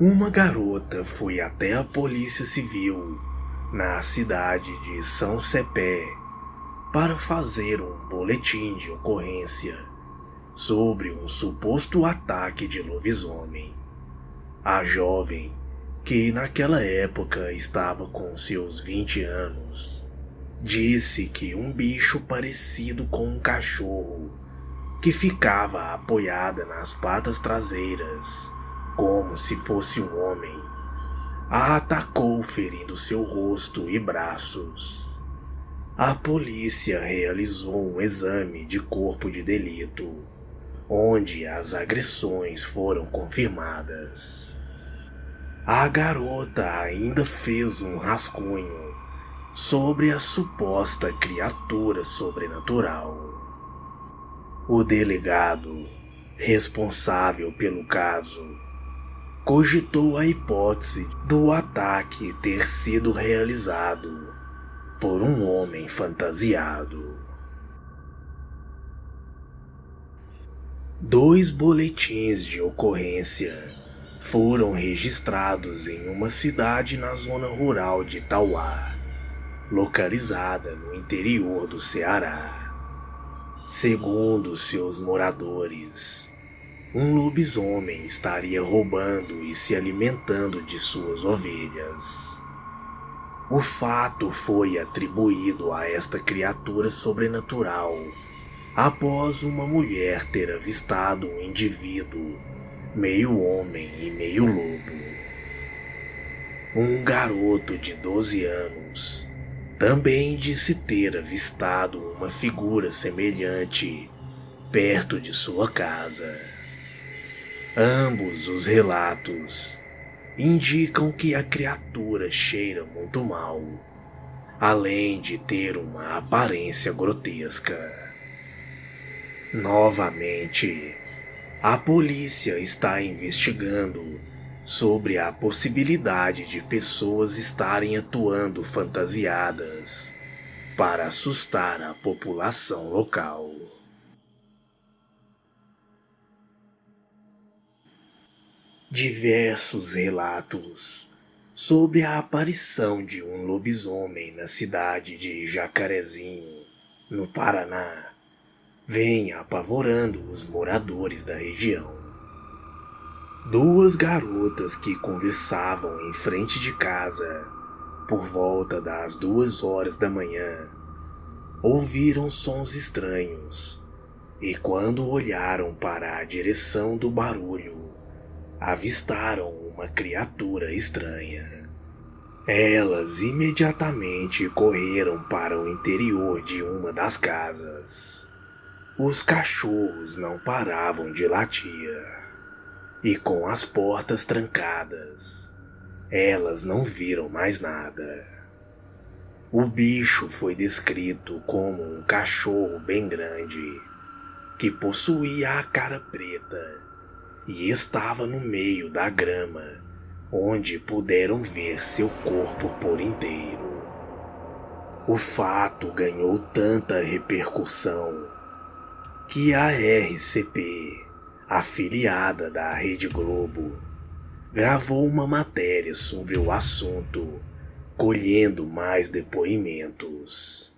Uma garota foi até a Polícia Civil na cidade de São Cepé para fazer um boletim de ocorrência sobre um suposto ataque de lobisomem. A jovem, que naquela época estava com seus 20 anos, disse que um bicho parecido com um cachorro, que ficava apoiada nas patas traseiras, como se fosse um homem, a atacou ferindo seu rosto e braços. A polícia realizou um exame de corpo de delito, onde as agressões foram confirmadas. A garota ainda fez um rascunho sobre a suposta criatura sobrenatural. O delegado, responsável pelo caso, cogitou a hipótese do ataque ter sido realizado por um homem fantasiado. 2 boletins de ocorrência foram registrados em uma cidade na zona rural de Tauá, localizada no interior do Ceará. Segundo seus moradores, um lobisomem estaria roubando e se alimentando de suas ovelhas. O fato foi atribuído a esta criatura sobrenatural após uma mulher ter avistado um indivíduo, meio homem e meio lobo. Um garoto de 12 anos também disse ter avistado uma figura semelhante perto de sua casa. Ambos os relatos indicam que a criatura cheira muito mal, além de ter uma aparência grotesca. Novamente, a polícia está investigando sobre a possibilidade de pessoas estarem atuando fantasiadas para assustar a população local. Diversos relatos sobre a aparição de um lobisomem na cidade de Jacarezinho, no Paraná, vêm apavorando os moradores da região. 2 garotas que conversavam em frente de casa por volta das 2 horas da manhã ouviram sons estranhos e, quando olharam para a direção do barulho, avistaram uma criatura estranha. Elas imediatamente correram para o interior de uma das casas. Os cachorros não paravam de latir, e com as portas trancadas, elas não viram mais nada. O bicho foi descrito como um cachorro bem grande, que possuía a cara preta e estava no meio da grama, onde puderam ver seu corpo por inteiro. O fato ganhou tanta repercussão que a RCP, afiliada da Rede Globo, gravou uma matéria sobre o assunto, colhendo mais depoimentos.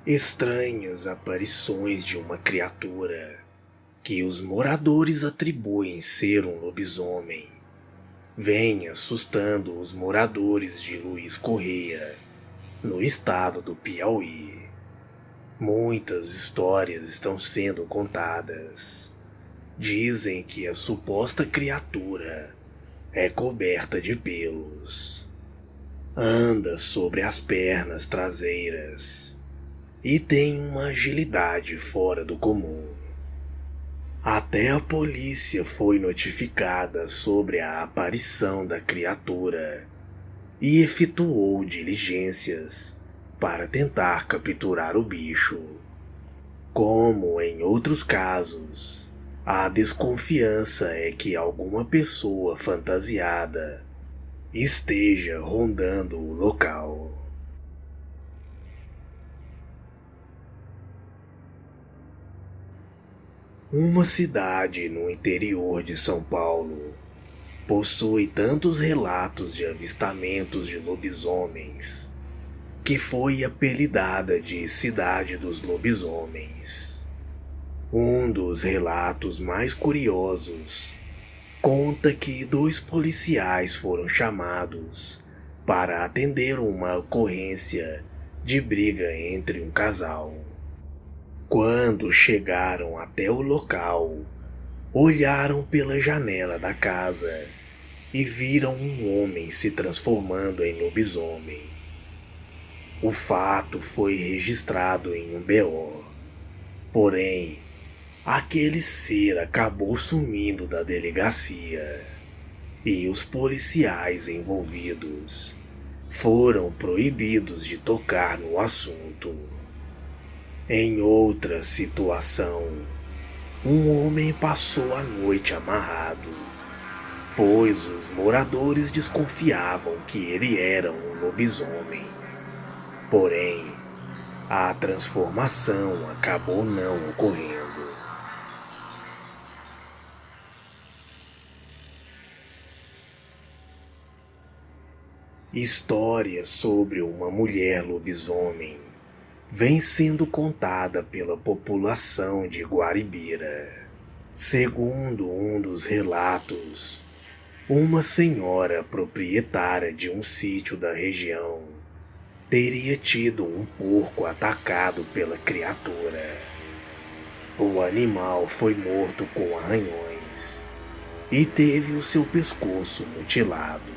Estranhas aparições de uma criatura que os moradores atribuem ser um lobisomem vêm assustando os moradores de Luiz Correia, no estado do Piauí. Muitas histórias estão sendo contadas. Dizem que a suposta criatura é coberta de pelos, anda sobre as pernas traseiras e tem uma agilidade fora do comum. Até a polícia foi notificada sobre a aparição da criatura e efetuou diligências para tentar capturar o bicho. Como em outros casos, a desconfiança é que alguma pessoa fantasiada esteja rondando o local. Uma cidade no interior de São Paulo possui tantos relatos de avistamentos de lobisomens que foi apelidada de Cidade dos Lobisomens. Um dos relatos mais curiosos conta que 2 policiais foram chamados para atender uma ocorrência de briga entre um casal. Quando chegaram até o local, olharam pela janela da casa e viram um homem se transformando em lobisomem. O fato foi registrado em um BO, porém, aquele ser acabou sumindo da delegacia e os policiais envolvidos foram proibidos de tocar no assunto. Em outra situação, um homem passou a noite amarrado, pois os moradores desconfiavam que ele era um lobisomem. Porém, a transformação acabou não ocorrendo. História sobre uma mulher lobisomem vem sendo contada pela população de Guaribira. Segundo um dos relatos, uma senhora proprietária de um sítio da região teria tido um porco atacado pela criatura. O animal foi morto com arranhões e teve o seu pescoço mutilado.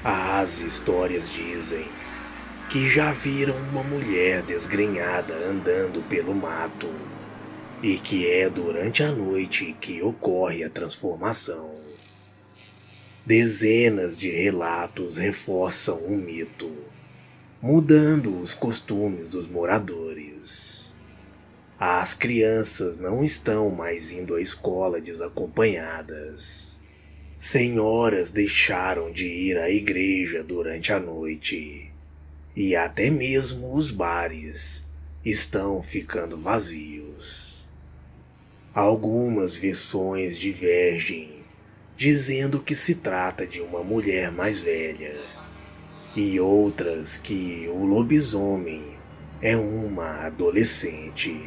As histórias dizem que já viram uma mulher desgrenhada andando pelo mato e que é durante a noite que ocorre a transformação. Dezenas de relatos reforçam o mito, mudando os costumes dos moradores. As crianças não estão mais indo à escola desacompanhadas. Senhoras deixaram de ir à igreja durante a noite. E até mesmo os bares estão ficando vazios. Algumas versões divergem, dizendo que se trata de uma mulher mais velha, e outras que o lobisomem é uma adolescente.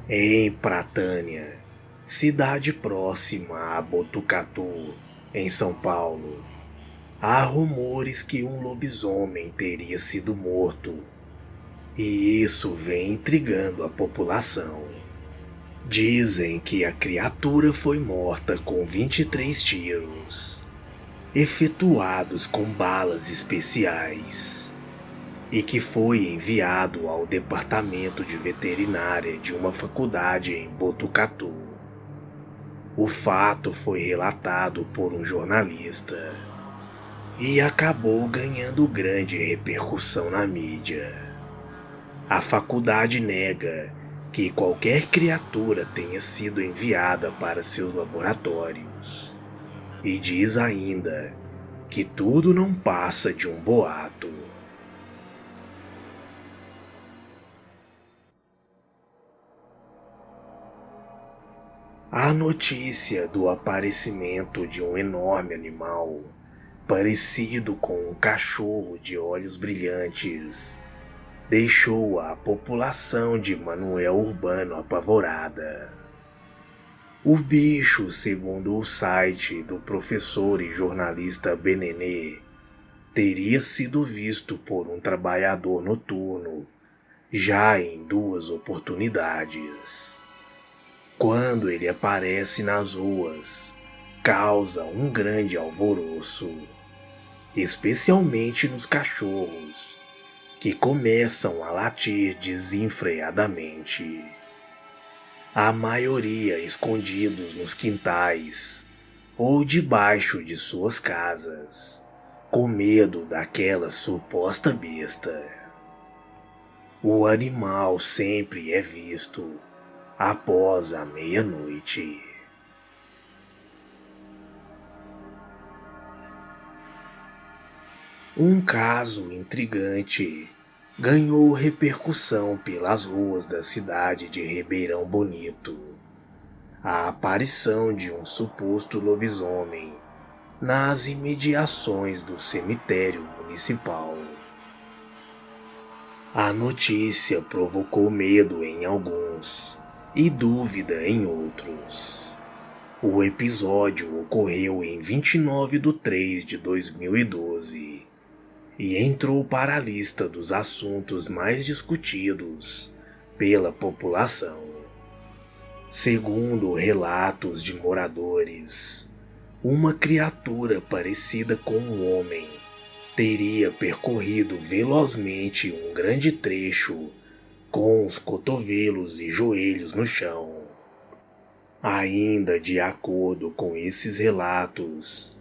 Em Pratânia, cidade próxima a Botucatu, em São Paulo, há rumores que um lobisomem teria sido morto, e isso vem intrigando a população. Dizem que a criatura foi morta com 23 tiros, efetuados com balas especiais, e que foi enviado ao departamento de veterinária de uma faculdade em Botucatu. O fato foi relatado por um jornalista e acabou ganhando grande repercussão na mídia. A faculdade nega que qualquer criatura tenha sido enviada para seus laboratórios e diz ainda que tudo não passa de um boato. A notícia do aparecimento de um enorme animal, parecido com um cachorro de olhos brilhantes, deixou a população de Manoel Urbano apavorada. O bicho, segundo o site do professor e jornalista Benenê, teria sido visto por um trabalhador noturno já em 2 oportunidades. Quando ele aparece nas ruas, causa um grande alvoroço, especialmente nos cachorros, que começam a latir desenfreadamente. A maioria escondidos nos quintais ou debaixo de suas casas, com medo daquela suposta besta. O animal sempre é visto após a meia-noite. Um caso intrigante ganhou repercussão pelas ruas da cidade de Ribeirão Bonito. A aparição de um suposto lobisomem nas imediações do cemitério municipal. A notícia provocou medo em alguns e dúvida em outros. O episódio ocorreu em 29/3/2012 e entrou para a lista dos assuntos mais discutidos pela população. Segundo relatos de moradores, uma criatura parecida com um homem teria percorrido velozmente um grande trecho com os cotovelos e joelhos no chão. Ainda de acordo com esses relatos,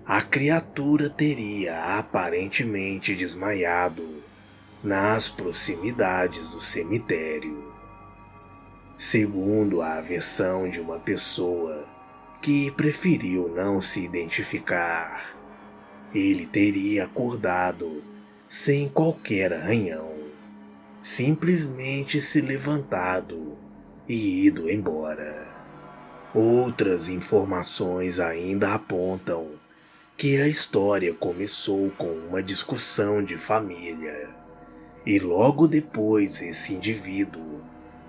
a criatura teria aparentemente desmaiado nas proximidades do cemitério. Segundo a versão de uma pessoa que preferiu não se identificar, ele teria acordado sem qualquer arranhão, simplesmente se levantado e ido embora. Outras informações ainda apontam que a história começou com uma discussão de família e logo depois esse indivíduo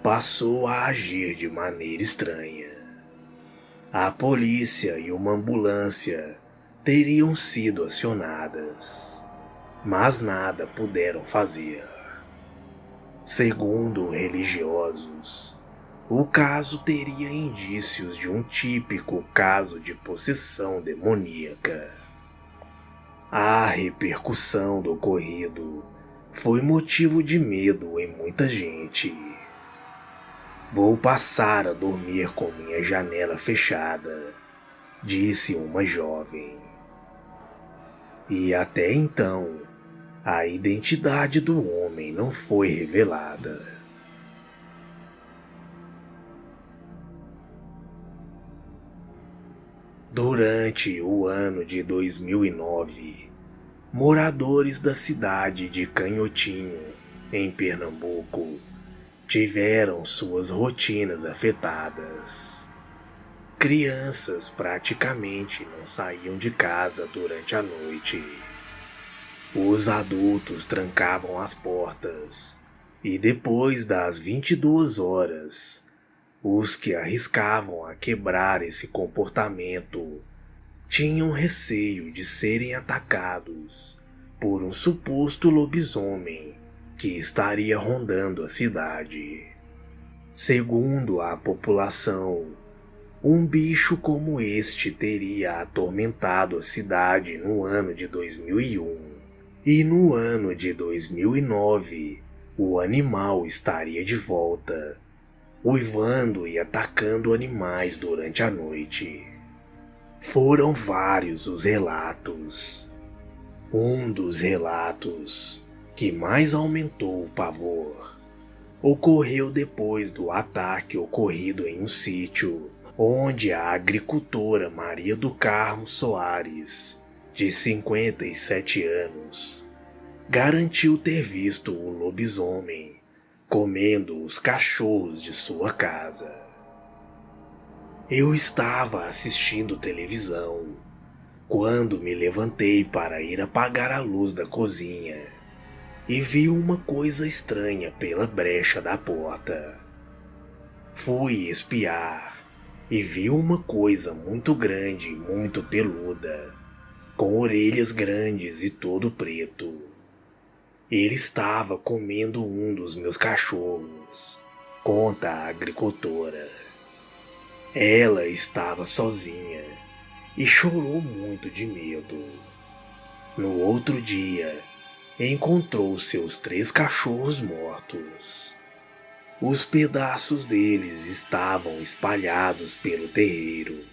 passou a agir de maneira estranha. A polícia e uma ambulância teriam sido acionadas, mas nada puderam fazer. Segundo religiosos, o caso teria indícios de um típico caso de possessão demoníaca. A repercussão do ocorrido foi motivo de medo em muita gente. "Vou passar a dormir com minha janela fechada", disse uma jovem. E até então, a identidade do homem não foi revelada. Durante o ano de 2009, moradores da cidade de Canhotinho, em Pernambuco, tiveram suas rotinas afetadas. Crianças praticamente não saíam de casa durante a noite. Os adultos trancavam as portas e depois das 22 horas, os que arriscavam a quebrar esse comportamento tinham receio de serem atacados por um suposto lobisomem que estaria rondando a cidade. Segundo a população, um bicho como este teria atormentado a cidade no ano de 2001 e no ano de 2009 o animal estaria de volta, uivando e atacando animais durante a noite. Foram vários os relatos. Um dos relatos que mais aumentou o pavor ocorreu depois do ataque ocorrido em um sítio onde a agricultora Maria do Carmo Soares, de 57 anos, garantiu ter visto o lobisomem comendo os cachorros de sua casa. Eu estava assistindo televisão quando me levantei para ir apagar a luz da cozinha e vi uma coisa estranha pela brecha da porta. Fui espiar e vi uma coisa muito grande e muito peluda, com orelhas grandes e todo preto. Ele estava comendo um dos meus cachorros, conta a agricultora. Ela estava sozinha e chorou muito de medo. No outro dia, encontrou seus 3 cachorros mortos. Os pedaços deles estavam espalhados pelo terreiro.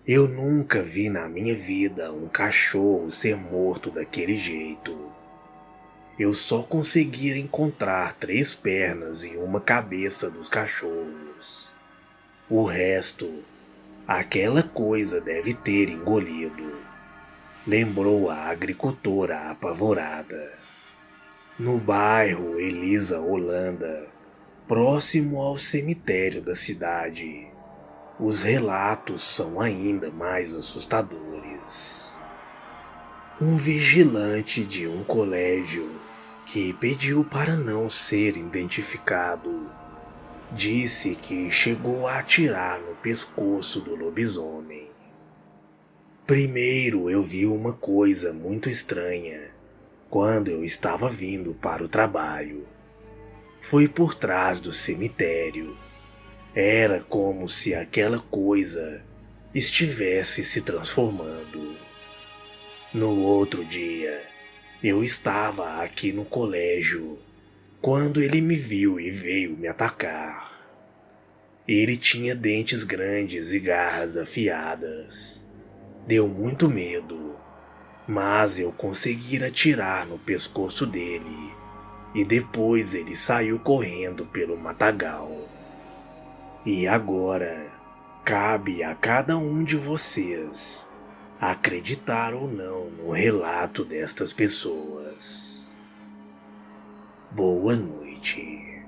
Eu nunca vi na minha vida um cachorro ser morto daquele jeito. Eu só conseguia encontrar 3 pernas e uma cabeça dos cachorros. O resto, aquela coisa deve ter engolido. lembrou a agricultora apavorada. No bairro Elisa Holanda, próximo ao cemitério da cidade, os relatos são ainda mais assustadores. Um vigilante de um colégio, que pediu para não ser identificado, disse que chegou a atirar no pescoço do lobisomem. Primeiro eu vi uma coisa muito estranha quando eu estava vindo para o trabalho. Foi por trás do cemitério. Era como se aquela coisa estivesse se transformando. No outro dia, eu estava aqui no colégio quando ele me viu e veio me atacar. Ele tinha dentes grandes e garras afiadas. Deu muito medo, mas eu consegui atirar no pescoço dele e depois ele saiu correndo pelo matagal. E agora, cabe a cada um de vocês acreditar ou não no relato destas pessoas. Boa noite.